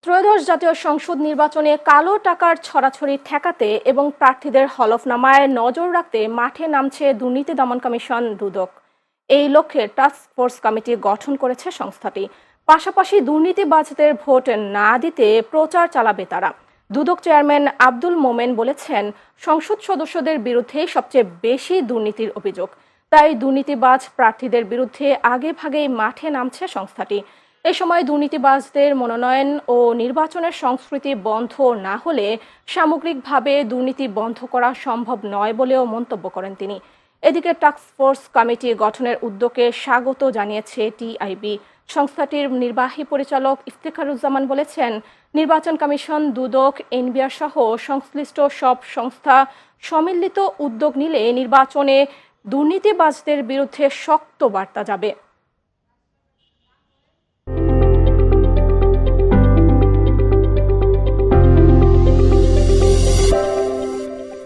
ত্রয়োদশ জাতীয় সংসদ নির্বাচনে কালো টাকার ছড়াছড়ি ঠেকাতে এবং প্রার্থীদের হলফনামায় নজর রাখতে মাঠে নামছে দুর্নীতি দমন কমিশন দুদক। এই লক্ষ্যে টাস্ক ফোর্স কমিটি গঠন করেছে সংস্থাটি। পাশাপাশি দুর্নীতিবাজদের ভোট না দিতে প্রচার চালাবে তারা। দুদক চেয়ারম্যান আব্দুল মোমেন বলেছেন, সংসদ সদস্যদের বিরুদ্ধে সবচেয়ে বেশি দুর্নীতির অভিযোগ, তাই দুর্নীতিবাজ প্রার্থীদের বিরুদ্ধে আগেভাগেই মাঠে নামছে সংস্থাটি। এ সময় দুর্নীতিবাজদের মনোনয়ন ও নির্বাচনের সংস্কৃতি বন্ধ না হলে সামগ্রিকভাবে দুর্নীতি বন্ধ করা সম্ভব নয় বলেও মন্তব্য করেন তিনি। এদিকে টাস্ক ফোর্স কমিটি গঠনের উদ্যোগে স্বাগত জানিয়েছে টিআইবি। সংস্থাটির নির্বাহী পরিচালক ইফতেখারুজ্জামান বলেছেন, নির্বাচন কমিশন, দুদক, এনবিআর সহ সংশ্লিষ্ট সব সংস্থা সম্মিলিত উদ্যোগ নিলে নির্বাচনে দুর্নীতিবাজদের বিরুদ্ধে শক্ত বার্তা যাবে।